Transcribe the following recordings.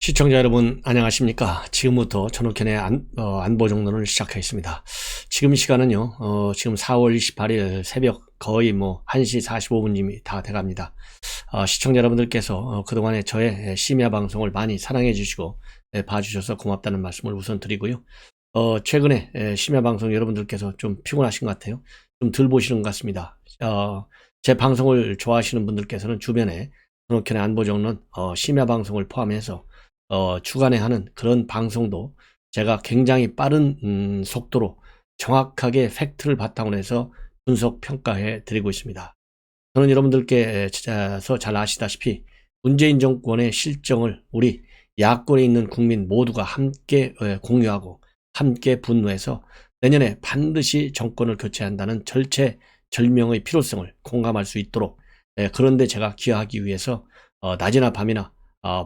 시청자 여러분 안녕하십니까. 지금부터 전옥현의 안보 정론을 시작하겠습니다. 지금 시간은요 지금 4월 28일 새벽 거의 1시 45분쯤이 다 돼갑니다. 시청자 여러분들께서 그동안에 저의 심야 방송을 많이 사랑해 주시고 봐주셔서 고맙다는 말씀을 우선 드리고요. 최근에 심야 방송 여러분들께서 좀 피곤하신 것 같아요. 좀 덜 보시는 것 같습니다. 제 방송을 좋아하시는 분들께서는 주변에 전옥현의 안보 정론 심야 방송을 포함해서 주간에 하는 그런 방송도 제가 굉장히 빠른 속도로 정확하게 팩트를 바탕으로 해서 분석 평가해 드리고 있습니다. 저는 여러분들께서 잘 아시다시피 문재인 정권의 실정을 우리 야권에 있는 국민 모두가 함께 공유하고 함께 분노해서 내년에 반드시 정권을 교체한다는 절체절명의 필요성을 공감할 수 있도록 그런데 제가 기여하기 위해서 낮이나 밤이나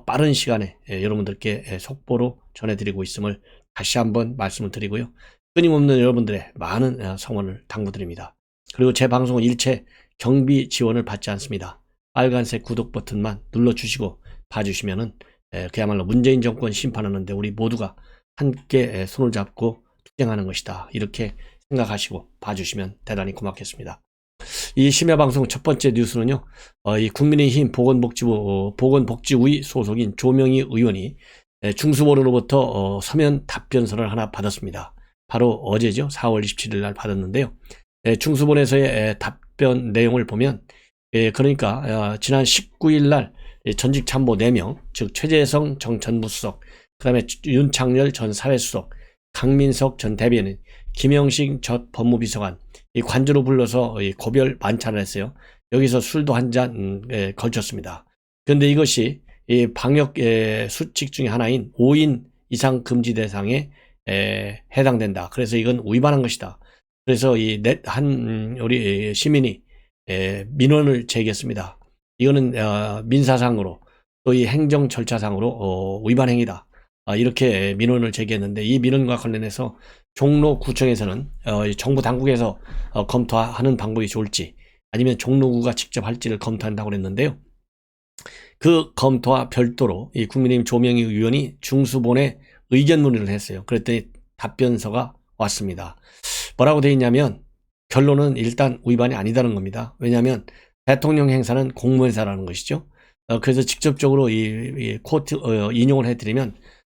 빠른 시간에 여러분들께 속보로 전해드리고 있음을 다시 한번 말씀을 드리고요. 끊임없는 여러분들의 많은 성원을 당부드립니다. 그리고 제 방송은 일체 경비 지원을 받지 않습니다. 빨간색 구독 버튼만 눌러주시고 봐주시면은 그야말로 문재인 정권 심판하는데 우리 모두가 함께 손을 잡고 투쟁하는 것이다. 이렇게 생각하시고 봐주시면 대단히 고맙겠습니다. 이 심야방송 첫 번째 뉴스는요, 이 국민의힘 보건복지위 소속인 조명희 의원이 중수본으로부터 서면 답변서를 하나 받았습니다. 바로 어제죠. 4월 27일 날 받았는데요. 중수본에서의 답변 내용을 보면, 그러니까 지난 19일 날 전직 참모 4명, 즉 최재성 전 전무수석, 그 다음에 윤창열 전 사회수석, 강민석 전 대변인, 김영식 전 법무비서관, 이 관저로 불러서 고별 만찬을 했어요. 여기서 술도 한 잔 걸쳤습니다. 그런데 이것이 이 방역 수칙 중에 하나인 5인 이상 금지 대상에 해당된다. 그래서 이건 위반한 것이다. 그래서 우리 시민이 민원을 제기했습니다. 이거는 민사상으로 또 이 행정 절차상으로 위반 행위다. 이렇게 민원을 제기했는데 이 민원과 관련해서 종로구청에서는 정부 당국에서 검토하는 방법이 좋을지 아니면 종로구가 직접 할지를 검토한다고 그랬는데요. 그 검토와 별도로 이 국민의힘 조명희 의원이 중수본에 의견 문의를 했어요. 그랬더니 답변서가 왔습니다. 뭐라고 되어 있냐면 결론은 일단 위반이 아니다는 겁니다. 왜냐하면 대통령 행사는 공무원사라는 것이죠. 그래서 직접적으로 이 코트 인용을 해드리면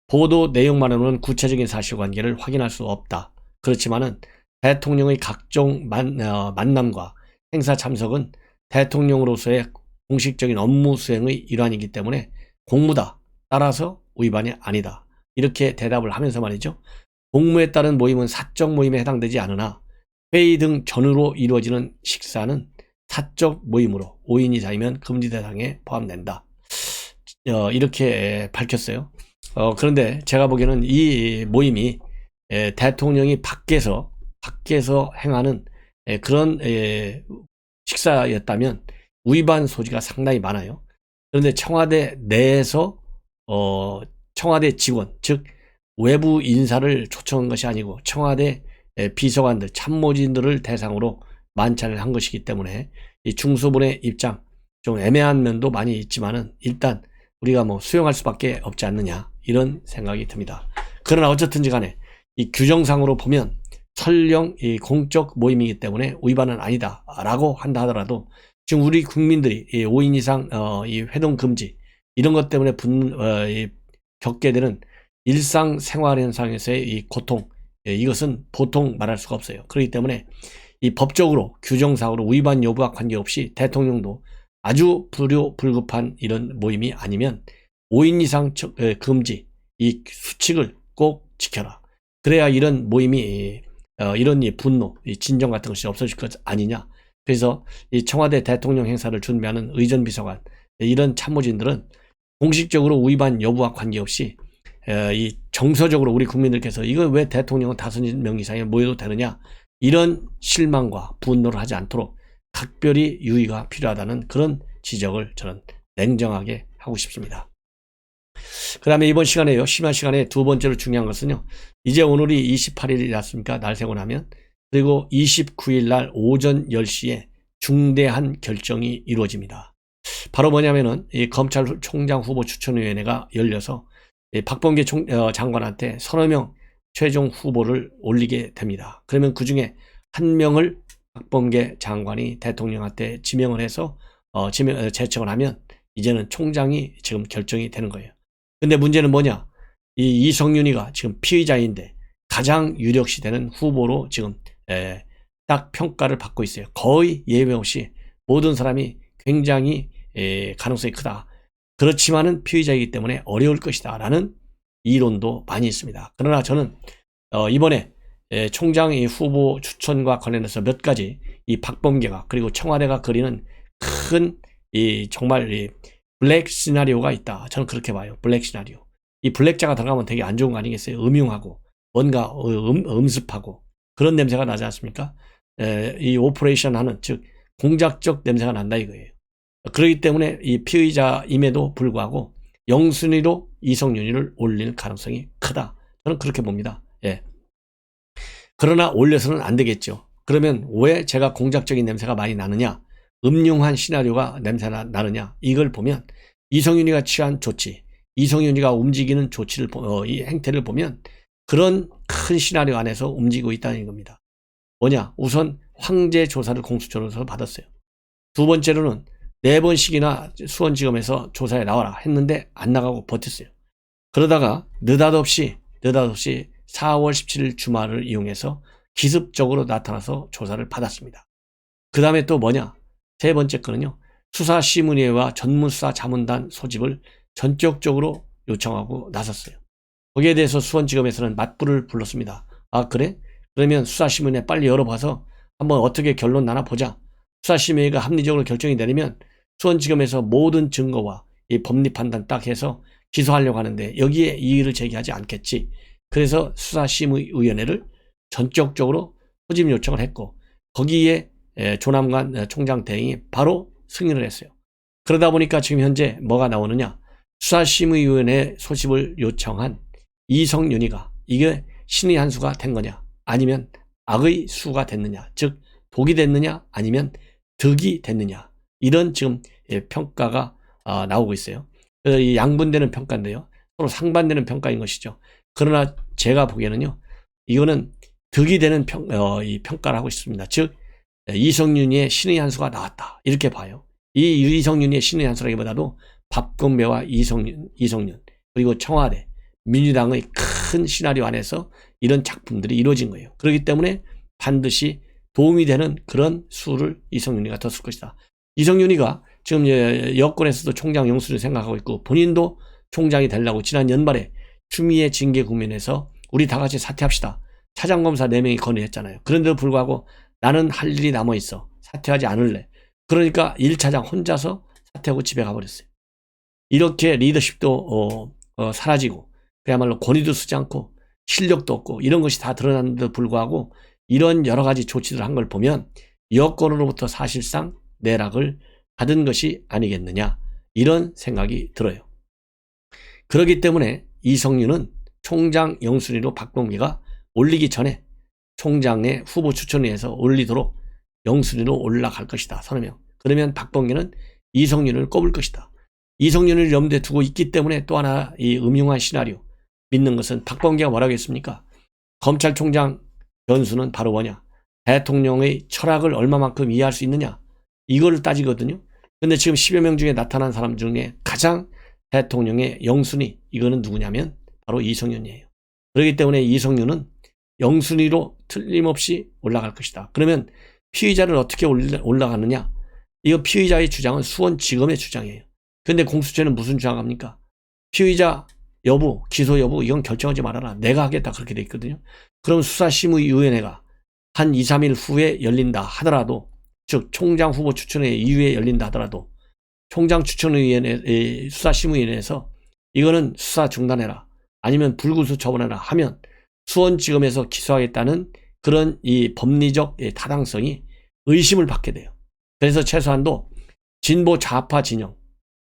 보도 내용만으로는 구체적인 사실관계를 확인할 수 없다. 그렇지만은 대통령의 각종 만남과 행사 참석은 대통령으로서의 공식적인 업무 수행의 일환이기 때문에 공무다. 따라서 위반이 아니다. 이렇게 대답을 하면서 말이죠. 공무에 따른 모임은 사적 모임에 해당되지 않으나 회의 등 전후로 이루어지는 식사는 사적 모임으로 5인 이상이면 금지 대상에 포함된다. 이렇게 밝혔어요. 그런데 제가 보기에는 이 모임이 대통령이 밖에서 행하는 그런 식사였다면 위반 소지가 상당히 많아요. 그런데 청와대 내에서 청와대 직원, 즉 외부 인사를 초청한 것이 아니고 청와대 비서관들, 참모진들을 대상으로 만찬을 한 것이기 때문에 이 중수본의 입장 좀 애매한 면도 많이 있지만은 일단 우리가 수용할 수밖에 없지 않느냐 이런 생각이 듭니다. 그러나 어쨌든지 간에 이 규정상으로 보면 설령 이 공적 모임이기 때문에 위반은 아니다 라고 한다 하더라도 지금 우리 국민들이 이 5인 이상 이 회동 금지 이런 것 때문에 겪게 되는 일상생활 현상에서의 이 고통, 이것은 보통 말할 수가 없어요. 그렇기 때문에 이 법적으로 규정상으로 위반 여부와 관계없이 대통령도 아주 불급한 이런 모임이 아니면 5인 이상 금지 이 수칙을 꼭 지켜라. 그래야 이런 모임이 이런 분노, 진정 같은 것이 없어질 것 아니냐. 그래서 이 청와대 대통령 행사를 준비하는 의전비서관 이런 참모진들은 공식적으로 위반 여부와 관계없이 이 정서적으로 우리 국민들께서 이거 왜 대통령은 5명 이상에 모여도 되느냐 이런 실망과 분노를 하지 않도록 각별히 유의가 필요하다는 그런 지적을 저는 냉정하게 하고 싶습니다. 그 다음에 이번 시간에요. 심야 시간에 두 번째로 중요한 것은요. 이제 오늘이 28일이었습니까? 날 세고 나면. 그리고 29일 날 오전 10시에 중대한 결정이 이루어집니다. 바로 뭐냐면은 이 검찰총장 후보 추천위원회가 열려서 박범계 장관한테 서너 명 최종 후보를 올리게 됩니다. 그러면 그 중에 한 명을 박범계 장관이 대통령한테 지명을 해서 제청을 하면 이제는 총장이 지금 결정이 되는 거예요. 근데 문제는 뭐냐? 이 이성윤이가 지금 피의자인데 가장 유력시 되는 후보로 지금 딱 평가를 받고 있어요. 거의 예외 없이 모든 사람이 굉장히 가능성이 크다. 그렇지만은 피의자이기 때문에 어려울 것이다 라는 이론도 많이 있습니다. 그러나 저는 이번에 총장 후보 추천과 관련해서 몇 가지 이 박범계가 그리고 청와대가 그리는 큰 정말 블랙 시나리오가 있다. 저는 그렇게 봐요. 블랙 시나리오. 이 블랙자가 들어가면 되게 안 좋은 거 아니겠어요? 음흉하고 뭔가 음습하고 그런 냄새가 나지 않습니까? 이 오퍼레이션 하는 즉 공작적 냄새가 난다 이거예요. 그렇기 때문에 이 피의자임에도 불구하고 영순위로 이성윤이를 올릴 가능성이 크다. 저는 그렇게 봅니다. 그러나 올려서는 안 되겠죠. 그러면 왜 제가 공작적인 냄새가 많이 나느냐? 음흉한 시나리오가 냄새가 나느냐? 이걸 보면 이성윤이가 취한 조치, 이성윤이가 움직이는 조치를 이 행태를 보면 그런 큰 시나리오 안에서 움직이고 있다는 겁니다. 뭐냐? 우선 황제 조사를 공수처로서 받았어요. 두 번째로는 4번씩이나 수원지검에서 조사에 나와라 했는데 안 나가고 버텼어요. 그러다가 느닷없이 4월 17일 주말을 이용해서 기습적으로 나타나서 조사를 받았습니다. 그 다음에 또 뭐냐? 세 번째 거는요. 수사심의회와 전문수사자문단 소집을 전격적으로 요청하고 나섰어요. 거기에 대해서 수원지검에서는 맞불을 불렀습니다. 아 그래? 그러면 수사심의회 빨리 열어봐서 한번 어떻게 결론 나나 보자. 수사심의회가 합리적으로 결정이 내리면 수원지검에서 모든 증거와 이 법리 판단 딱 해서 기소하려고 하는데 여기에 이의를 제기하지 않겠지. 그래서 수사심의위원회를 전격적으로 소집 요청을 했고 거기에 조남관 총장 대행이 바로 승인을 했어요. 그러다 보니까 지금 현재 뭐가 나오느냐? 수사심의위원회 소집을 요청한 이성윤이가 이게 신의 한 수가 된 거냐? 아니면 악의 수가 됐느냐? 즉 독이 됐느냐? 아니면 득이 됐느냐? 이런 지금 평가가 나오고 있어요. 이 양분되는 평가인데요. 서로 상반되는 평가인 것이죠. 그러나 제가 보기에는요. 이거는 득이 되는 평가를 하고 있습니다. 즉 이성윤이의 신의 한 수가 나왔다. 이렇게 봐요. 이 이성윤이의 신의 한 수라기보다도 박범계와 이성윤 그리고 청와대 민주당의 큰 시나리오 안에서 이런 작품들이 이루어진 거예요. 그렇기 때문에 반드시 도움이 되는 그런 수를 이성윤이가 더 쓸 것이다. 이성윤이가 지금 여권에서도 총장 영수를 생각하고 있고 본인도 총장이 되려고 지난 연말에 추미애 징계 국면에서 우리 다 같이 사퇴합시다. 차장검사 4명이 건의했잖아요. 그런데도 불구하고 나는 할 일이 남아있어. 사퇴하지 않을래. 그러니까 1차장 혼자서 사퇴하고 집에 가버렸어요. 이렇게 리더십도 사라지고 그야말로 권위도 쓰지 않고 실력도 없고 이런 것이 다 드러났는데도 불구하고 이런 여러 가지 조치들을 한 걸 보면 여권으로부터 사실상 내락을 받은 것이 아니겠느냐 이런 생각이 들어요. 그렇기 때문에 이성윤은 총장 영순위로 박범계가 올리기 전에 총장의 후보 추천위에서 올리도록 영순위로 올라갈 것이다. 서너 명. 그러면 박범계는 이성윤을 꼽을 것이다. 이성윤을 염두에 두고 있기 때문에 또 하나 이 음흉한 시나리오 믿는 것은 박범계가 뭐라고 했습니까? 검찰총장 변수는 바로 뭐냐? 대통령의 철학을 얼마만큼 이해할 수 있느냐? 이걸 따지거든요. 근데 지금 10여 명 중에 나타난 사람 중에 가장 대통령의 영순위 이거는 누구냐면 바로 이성윤이에요. 그렇기 때문에 이성윤은 영순위로 틀림없이 올라갈 것이다. 그러면 피의자를 어떻게 올라가느냐? 이거 피의자의 주장은 수원지검의 주장이에요. 근데 공수처는 무슨 주장합니까? 피의자 여부, 기소 여부 이건 결정하지 말아라. 내가 하겠다 그렇게 돼 있거든요. 그럼 수사심의위원회가 한 2, 3일 후에 열린다 하더라도 즉 총장 후보 추천회 이후에 열린다 하더라도 총장 추천위원회 수사심의위원회에서 이거는 수사 중단해라 아니면 불구수 처분해라 하면 수원지검에서 기소하겠다는 그런 이 법리적 타당성이 의심을 받게 돼요. 그래서 최소한도 진보 좌파 진영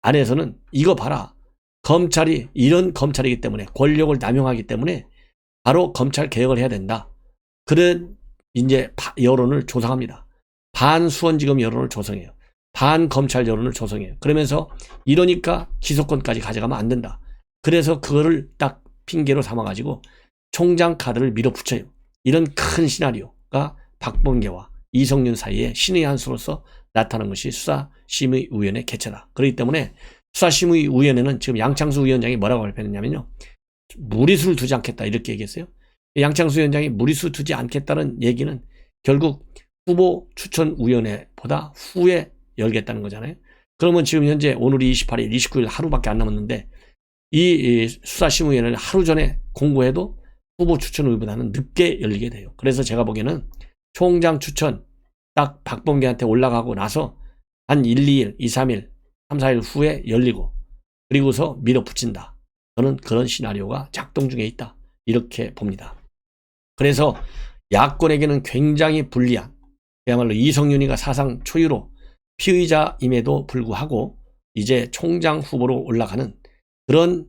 안에서는 이거 봐라. 검찰이 이런 검찰이기 때문에 권력을 남용하기 때문에 바로 검찰 개혁을 해야 된다. 그런 이제 여론을 조성합니다. 반수원지검 여론을 조성해요. 반검찰 여론을 조성해요. 그러면서 이러니까 기소권까지 가져가면 안 된다. 그래서 그거를 딱 핑계로 삼아가지고 총장 카드를 밀어붙여요. 이런 큰 시나리오가 박범계와 이성윤 사이에 신의 한 수로서 나타난 것이 수사심의위원회 개최다. 그렇기 때문에 수사심의위원회는 지금 양창수 위원장이 뭐라고 발표했냐면요. 무리수를 두지 않겠다 이렇게 얘기했어요. 양창수 위원장이 무리수 두지 않겠다는 얘기는 결국 후보 추천위원회보다 후에 열겠다는 거잖아요. 그러면 지금 현재 오늘이 28일, 29일 하루밖에 안 남았는데 이 수사심의위원회는 하루 전에 공고해도 후보 추천위보다는 늦게 열리게 돼요. 그래서 제가 보기에는 총장 추천 딱 박범계한테 올라가고 나서 한 1, 2일, 2, 3일, 3, 4일 후에 열리고 그리고서 밀어붙인다. 저는 그런 시나리오가 작동 중에 있다. 이렇게 봅니다. 그래서 야권에게는 굉장히 불리한 그야말로 이성윤이가 사상 초유로 피의자임에도 불구하고 이제 총장 후보로 올라가는 그런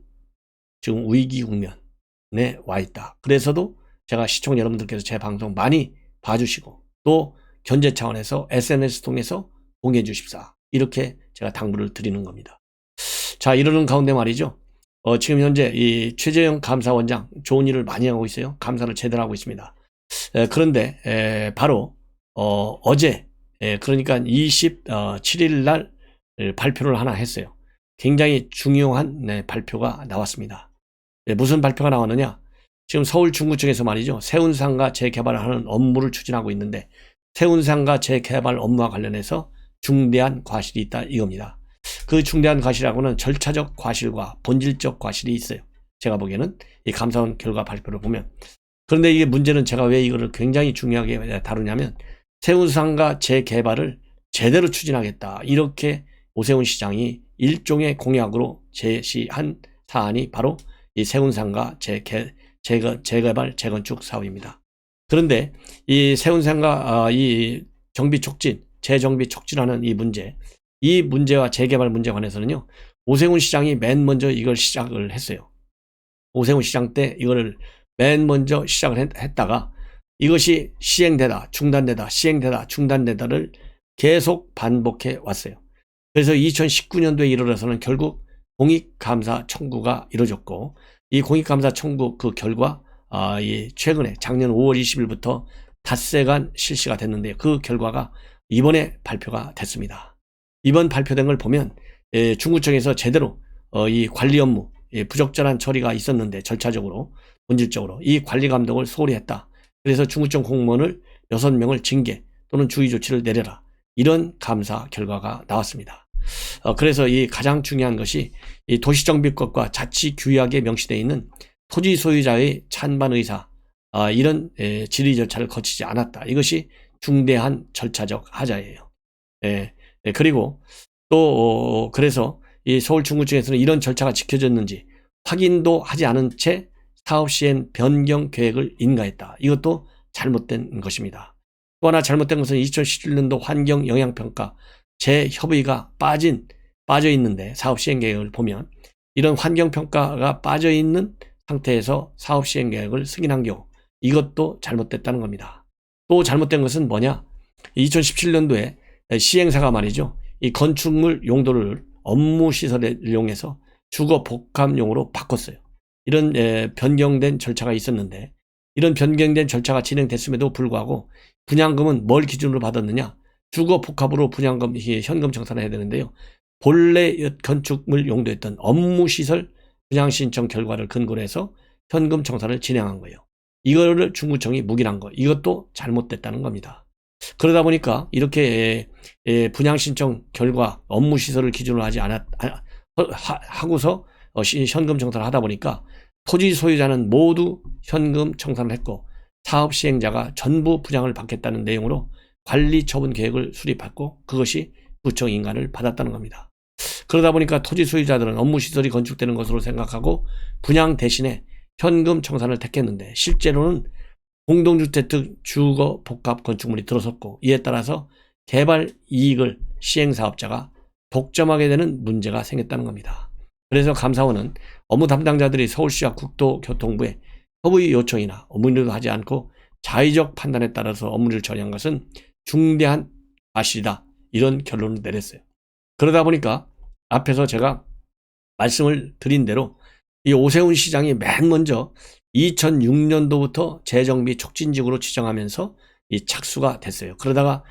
지금 위기 국면에 와 있다. 그래서도 제가 시청자 여러분들께서 제 방송 많이 봐주시고 또 견제 차원에서 SNS 통해서 공유해 주십사. 이렇게 제가 당부를 드리는 겁니다. 자, 이러는 가운데 말이죠. 지금 현재 이 최재형 감사원장 좋은 일을 많이 하고 있어요. 감사를 제대로 하고 있습니다. 그런데 바로 어제 그러니까 27일 날 발표를 하나 했어요. 굉장히 중요한 발표가 나왔습니다. 무슨 발표가 나왔느냐? 지금 서울 중구청에서 말이죠. 세운상가 재개발을 하는 업무를 추진하고 있는데 세운상가 재개발 업무와 관련해서 중대한 과실이 있다 이겁니다. 그 중대한 과실하고는 절차적 과실과 본질적 과실이 있어요. 제가 보기에는 이 감사원 결과 발표를 보면. 그런데 이게 문제는 제가 왜 이거를 굉장히 중요하게 다루냐면 세운상가 재개발을 제대로 추진하겠다. 이렇게 오세훈 시장이 일종의 공약으로 제시한 사안이 바로 이 세운상가 재개발 재건축 사업입니다. 그런데 이 세운상가 이 정비 촉진, 재정비 촉진하는 이 문제와 재개발 문제에 관해서는요. 오세훈 시장이 맨 먼저 이걸 시작을 했어요. 오세훈 시장 때 이거를 맨 먼저 시작을 했다가 이것이 시행되다, 중단되다, 시행되다, 중단되다를 계속 반복해 왔어요. 그래서 2019년도에 이르러서는 결국 공익감사 청구가 이루어졌고 이 공익감사 청구 그 결과 최근에 작년 5월 20일부터 닷새간 실시가 됐는데 그 결과가 이번에 발표가 됐습니다. 이번 발표된 걸 보면 중구청에서 제대로 이 관리 업무 부적절한 처리가 있었는데 절차적으로 본질적으로 이 관리 감독을 소홀히 했다. 그래서 중구청 공무원을 6명을 징계 또는 주의 조치를 내려라. 이런 감사 결과가 나왔습니다. 그래서 이 가장 중요한 것이 이 도시정비법과 자치규약에 명시되어 있는 토지 소유자의 찬반 의사 이런 질의 절차를 거치지 않았다. 이것이 중대한 절차적 하자예요. 그리고 또 그래서 이 서울 중구청에서는 이런 절차가 지켜졌는지 확인도 하지 않은 채 사업 시행 변경 계획을 인가했다. 이것도 잘못된 것입니다. 또 하나 잘못된 것은 2017년도 환경영향평가 재협의가 빠져 있는데 사업 시행 계획을 보면 이런 환경평가가 빠져 있는 상태에서 사업 시행 계획을 승인한 경우 이것도 잘못됐다는 겁니다. 또 잘못된 것은 뭐냐? 2017년도에 시행사가 말이죠. 이 건축물 용도를 업무시설에 이용해서 주거 복합용으로 바꿨어요. 이런 변경된 절차가 있었는데 이런 변경된 절차가 진행됐음에도 불구하고 분양금은 뭘 기준으로 받았느냐? 주거 복합으로 분양금 현금 청산을 해야 되는데요. 본래 건축물 용도였던 업무시설 분양신청 결과를 근거로 해서 현금 청산을 진행한 거예요. 이거를 중구청이 묵인한 거. 이것도 잘못됐다는 겁니다. 그러다 보니까 이렇게 분양신청 결과 업무시설을 기준으로 하고서 현금 청산을 하다 보니까 토지 소유자는 모두 현금 청산을 했고 사업 시행자가 전부 분양을 받겠다는 내용으로 관리 처분 계획을 수립했고 그것이 구청 인가를 받았다는 겁니다. 그러다 보니까 토지 소유자들은 업무시설이 건축되는 것으로 생각하고 분양 대신에 현금 청산을 택했는데 실제로는 공동주택 등 주거 복합 건축물이 들어섰고 이에 따라서 개발 이익을 시행사업자가 독점하게 되는 문제가 생겼다는 겁니다. 그래서 감사원은 업무 담당자들이 서울시와 국토교통부에 협의 요청이나 업무를 하지 않고 자의적 판단에 따라서 업무를 처리한 것은 중대한 과실이다. 이런 결론을 내렸어요. 그러다 보니까 앞에서 제가 말씀을 드린 대로 이 오세훈 시장이 맨 먼저 2006년도부터 재정비 촉진직으로 지정하면서 이 착수가 됐어요. 그러다가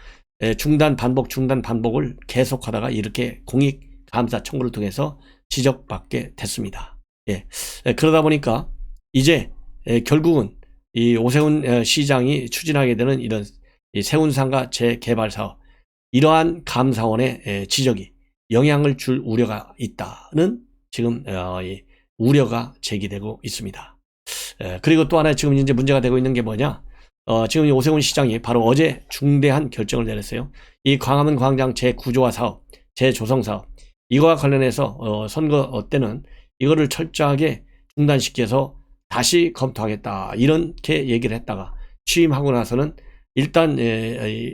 중단 반복을 계속하다가 이렇게 공익감사 청구를 통해서 지적받게 됐습니다. 예. 그러다 보니까 이제 결국은 이 오세훈 시장이 추진하게 되는 이런 세운상가 재개발 사업, 이러한 감사원의 지적이 영향을 줄 우려가 있다는 지금 우려가 제기되고 있습니다. 그리고 또 하나 지금 이제 문제가 되고 있는 게 뭐냐? 지금 오세훈 시장이 바로 어제 중대한 결정을 내렸어요. 이 광화문 광장 재구조화 사업, 재조성 사업, 이거와 관련해서 선거 때는 이거를 철저하게 중단시켜서 다시 검토하겠다, 이렇게 얘기를 했다가 취임하고 나서는 일단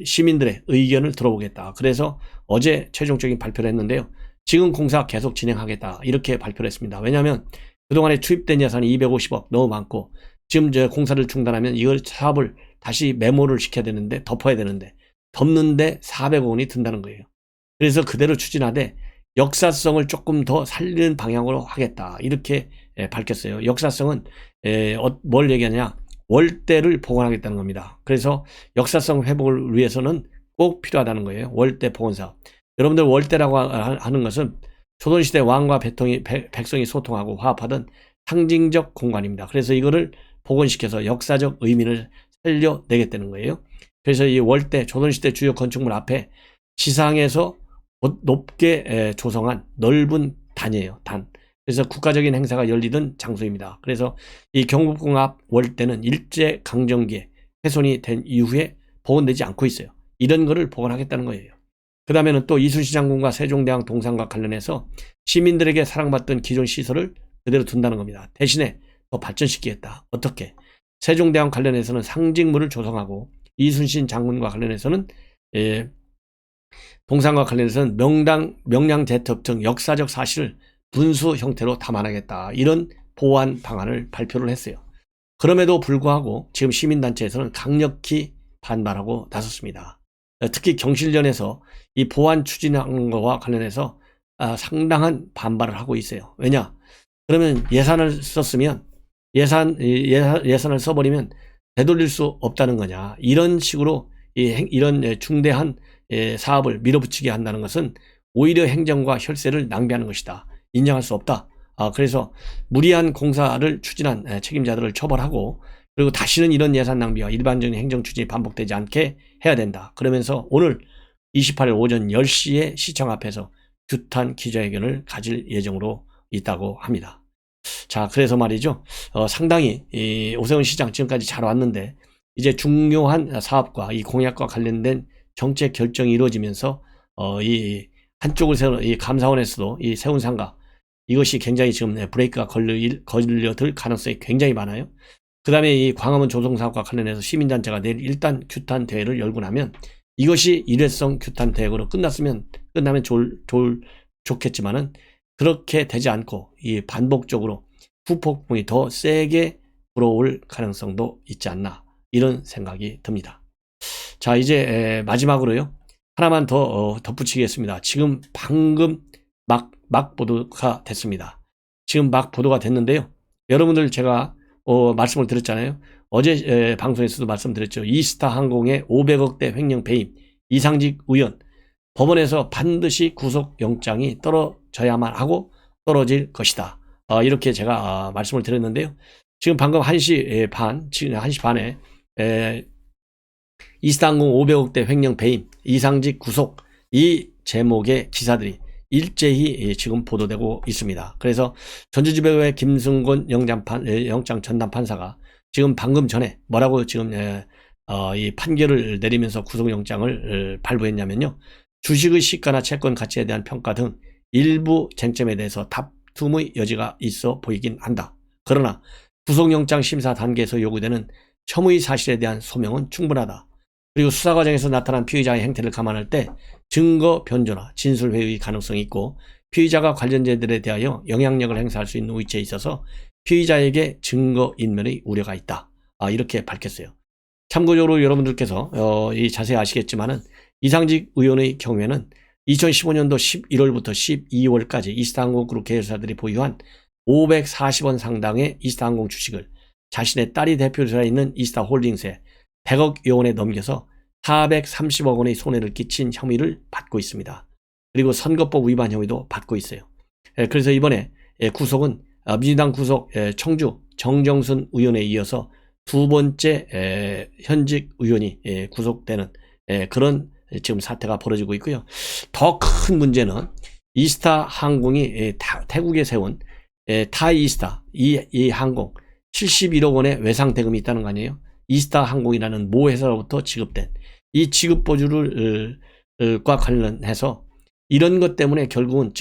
시민들의 의견을 들어보겠다. 그래서 어제 최종적인 발표를 했는데요. 지금 공사 계속 진행하겠다, 이렇게 발표를 했습니다. 왜냐하면 그동안에 투입된 예산이 250억 너무 많고, 지금 공사를 중단하면 이걸 사업을 다시 메모를 시켜야 되는데, 덮어야 되는데, 덮는데 400억 원이 든다는 거예요. 그래서 그대로 추진하되 역사성을 조금 더 살리는 방향으로 하겠다, 이렇게 밝혔어요. 역사성은 뭘 얘기하냐? 월대를 복원하겠다는 겁니다. 그래서 역사성 회복을 위해서는 꼭 필요하다는 거예요. 월대 복원사업. 여러분들 월대라고 하는 것은 조선시대 왕과 백성이 소통하고 화합하던 상징적 공간입니다. 그래서 이거를 복원시켜서 역사적 의미를 살려내겠다는 거예요. 그래서 이 월대, 조선시대 주요 건축물 앞에 지상에서 높게 조성한 넓은 단이에요. 단. 그래서 국가적인 행사가 열리던 장소입니다. 그래서 이 경복궁 앞 월대는 일제강점기에 훼손이 된 이후에 복원되지 않고 있어요. 이런 거를 복원하겠다는 거예요. 그 다음에는 또 이순신 장군과 세종대왕 동상과 관련해서 시민들에게 사랑받던 기존 시설을 그대로 둔다는 겁니다. 대신에 더 발전시키겠다. 어떻게? 세종대왕 관련해서는 상징물을 조성하고, 이순신 장군과 관련해서는 동상과 관련해서는 명량대첩 등 역사적 사실을 분수 형태로 담아내겠다, 이런 보완 방안을 발표를 했어요. 그럼에도 불구하고 지금 시민단체에서는 강력히 반발하고 나섰습니다. 특히 경실련에서 이 보완 추진한 것과 관련해서 상당한 반발을 하고 있어요. 왜냐? 그러면 예산을 썼으면 예산을 써버리면 되돌릴 수 없다는 거냐? 이런 식으로 이런 중대한 사업을 밀어붙이게 한다는 것은 오히려 행정과 혈세를 낭비하는 것이다. 인정할 수 없다. 그래서 무리한 공사를 추진한 책임자들을 처벌하고, 그리고 다시는 이런 예산 낭비와 일반적인 행정 추진이 반복되지 않게 해야 된다. 그러면서 오늘 28일 오전 10시에 시청 앞에서 규탄 기자회견을 가질 예정으로 있다고 합니다. 자, 그래서 말이죠. 상당히 이 오세훈 시장 지금까지 잘 왔는데, 이제 중요한 사업과 이 공약과 관련된 정책 결정이 이루어지면서 이 한쪽을 세우는 이 감사원에서도 이 세운상가, 이것이 굉장히 지금 브레이크가 걸려들 가능성이 굉장히 많아요. 그 다음에 이 광화문 조성사업과 관련해서 시민단체가 내일 일단 규탄 대회를 열고 나면, 이것이 일회성 규탄 대회로 끝나면 좋겠지만은, 그렇게 되지 않고 이 반복적으로 후폭풍이 더 세게 불어올 가능성도 있지 않나, 이런 생각이 듭니다. 자, 이제 마지막으로요, 하나만 더 덧붙이겠습니다. 지금 방금 막 보도가 됐습니다. 지금 막 보도가 됐는데요. 여러분들 제가 말씀을 드렸잖아요. 어제 방송에서도 말씀드렸죠. 이스타 항공의 500억대 횡령 배임, 이상직 의원, 법원에서 반드시 구속영장이 떨어져야만 하고 떨어질 것이다. 이렇게 제가 말씀을 드렸는데요. 지금 방금 1시 반, 지금 1시 반에 이스타항공 500억대 횡령 배임, 이상직 구속, 이 제목의 기사들이 일제히 지금 보도되고 있습니다. 그래서 전주지법의 김승곤 영장 전담 판사가 지금 방금 전에 뭐라고 지금 이 판결을 내리면서 구속영장을 발부했냐면요. 주식의 시가나 채권 가치에 대한 평가 등 일부 쟁점에 대해서 다툼의 여지가 있어 보이긴 한다. 그러나 구속영장 심사 단계에서 요구되는 혐의 사실에 대한 소명은 충분하다. 그리고 수사 과정에서 나타난 피의자의 행태를 감안할 때 증거 변조나 진술 회의 가능성이 있고, 피의자가 관련자들에 대하여 영향력을 행사할 수 있는 위치에 있어서 피의자에게 증거 인멸의 우려가 있다. 이렇게 밝혔어요. 참고적으로 여러분들께서 자세히 아시겠지만은, 이상직 의원의 경우에는 2015년도 11월부터 12월까지 이스타항공 그룹 계열사들이 보유한 540원 상당의 이스타항공 주식을 자신의 딸이 대표이사 있는 이스타홀딩스에 100억 원에 넘겨서 430억 원의 손해를 끼친 혐의를 받고 있습니다. 그리고 선거법 위반 혐의도 받고 있어요. 그래서 이번에 구속은 민주당 구속 청주 정정순 의원에 이어서 두 번째 현직 의원이 구속되는 그런 지금 사태가 벌어지고 있고요. 더 큰 문제는 이스타항공이 태국에 세운 타이이스타 이 항공 71억 원의 외상 대금이 있다는 거 아니에요? 이스타항공이라는 모 회사로부터 지급된 이 지급보조를과 관련해서 이런 것 때문에 결국은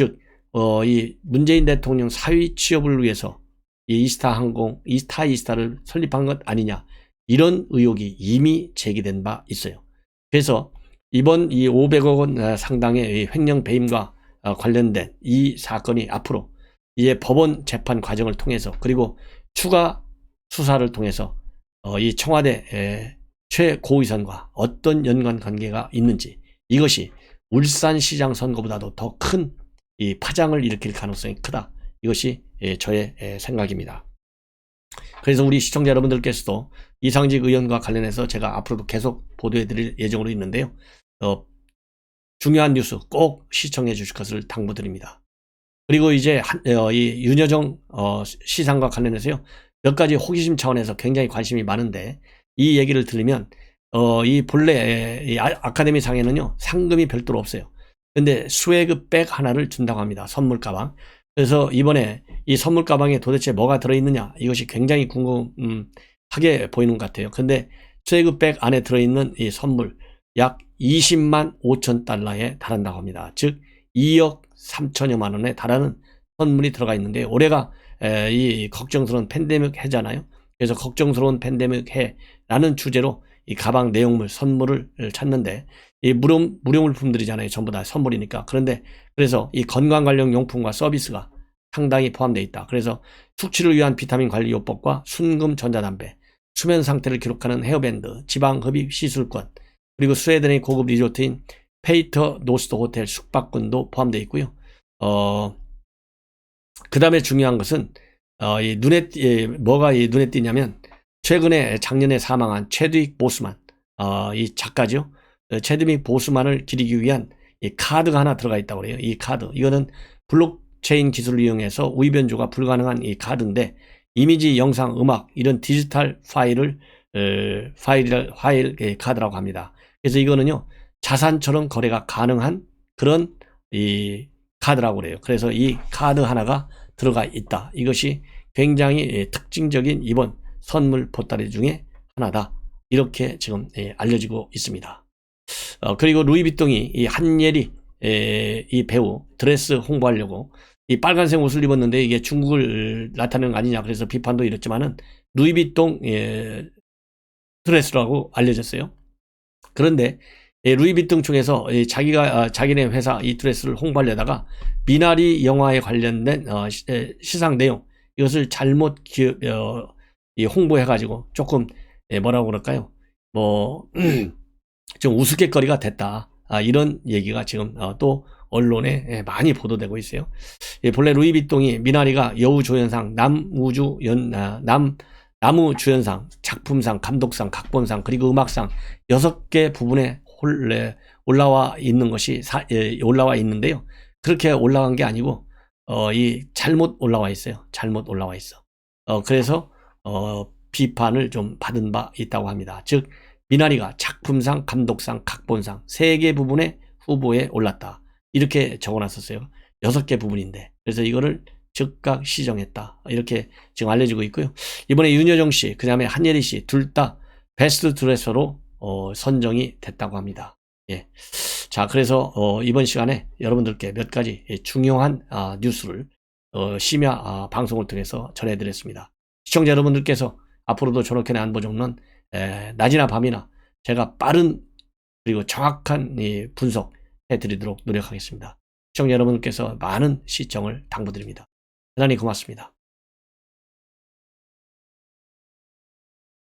이 문재인 대통령 사위 취업을 위해서 이 이스타항공, 타이이스타를 설립한 것 아니냐, 이런 의혹이 이미 제기된 바 있어요. 그래서 이번 이 500억 원 상당의 횡령 배임과 관련된 이 사건이 앞으로 이제 법원 재판 과정을 통해서 그리고 추가 수사를 통해서 이 청와대 최고위선과 어떤 연관 관계가 있는지, 이것이 울산시장 선거보다도 더 큰 이 파장을 일으킬 가능성이 크다. 이것이 저의 생각입니다. 그래서 우리 시청자 여러분들께서도 이상직 의원과 관련해서 제가 앞으로도 계속 보도해 드릴 예정으로 있는데요. 중요한 뉴스 꼭 시청해 주실 것을 당부드립니다. 그리고 이제 이 윤여정 시상과 관련해서요, 몇 가지 호기심 차원에서 굉장히 관심이 많은데, 이 얘기를 들으면 이 본래 이 아카데미 상에는요 상금이 별도로 없어요. 근데 스웨그 백 하나를 준다고 합니다. 선물 가방. 그래서 이번에 이 선물 가방에 도대체 뭐가 들어있느냐, 이것이 굉장히 궁금하게 보이는 것 같아요. 근데 스웨그 백 안에 들어있는 이 선물 약 20만 5천 달러에 달한다고 합니다. 즉 2억 3천여만 원에 달하는 선물이 들어가 있는데, 올해가 이 걱정스러운 팬데믹 해잖아요. 그래서 걱정스러운 팬데믹 해라는 주제로 이 가방 내용물 선물을 찾는데, 이 무료 물품들이잖아요. 전부 다 선물이니까. 그래서 이 건강 관련 용품과 서비스가 상당히 포함되어 있다. 그래서 숙취를 위한 비타민 관리 요법과 순금 전자담배, 수면 상태를 기록하는 헤어밴드, 지방 흡입 시술권, 그리고 스웨덴의 고급 리조트인 페이터 노스트 호텔 숙박권도 포함되어 있고요. 그 다음에 중요한 것은 뭐가 눈에 띄냐면, 최근에 작년에 사망한 체드윅 보스만, 이 작가죠. 체드윅 보스만을 기리기 위한 이 카드가 하나 들어가 있다고 그래요. 이 카드, 이거는 블록체인 기술을 이용해서 우위 변조가 불가능한 이 카드인데, 이미지, 영상, 음악 이런 디지털 파일 카드라고 합니다. 그래서 이거는요 자산처럼 거래가 가능한 그런 이 카드라고 그래요. 그래서 이 카드 하나가 들어가 있다. 이것이 굉장히 특징적인 이번 선물 보따리 중에 하나다. 이렇게 지금 알려지고 있습니다. 그리고 루이비통이 이 한예리 이 배우 드레스 홍보하려고 이 빨간색 옷을 입었는데 이게 중국을 나타내는 거 아니냐, 그래서 비판도 이랬지만은 루이비통 드레스라고 알려졌어요. 그런데 루이비통 쪽에서 자기네 회사 이 드레스를 홍보하려다가 미나리 영화에 관련된 시상 내용, 이것을 잘못 홍보해가지고 조금 뭐라고 그럴까요? 좀 우스갯거리가 됐다. 이런 얘기가 지금 또 언론에 많이 보도되고 있어요. 본래 루이비통이 미나리가 여우조연상, 나무주연상, 작품상, 감독상, 각본상, 그리고 음악상 6개 부분에 올라와 있는 것이 올라와 있는데요. 그렇게 올라간 게 아니고 잘못 올라와 있어요. 잘못 올라와 있어. 그래서 비판을 좀 받은 바 있다고 합니다. 즉 미나리가 작품상, 감독상, 각본상 3개 부분에 후보에 올랐다. 이렇게 적어놨었어요. 6개 부분인데. 그래서 이거를 즉각 시정했다. 이렇게 지금 알려지고 있고요. 이번에 윤여정 씨, 그 다음에 한예리 씨 둘 다 베스트 드레서로 선정이 됐다고 합니다. 예. 자, 그래서 이번 시간에 여러분들께 몇 가지 중요한 뉴스를 심야 방송을 통해서 전해드렸습니다. 시청자 여러분들께서 앞으로도 전옥현의 안보정론 낮이나 밤이나 제가 빠른 그리고 정확한 분석해 드리도록 노력하겠습니다. 시청자 여러분들께서 많은 시청을 당부드립니다. 대단히 고맙습니다.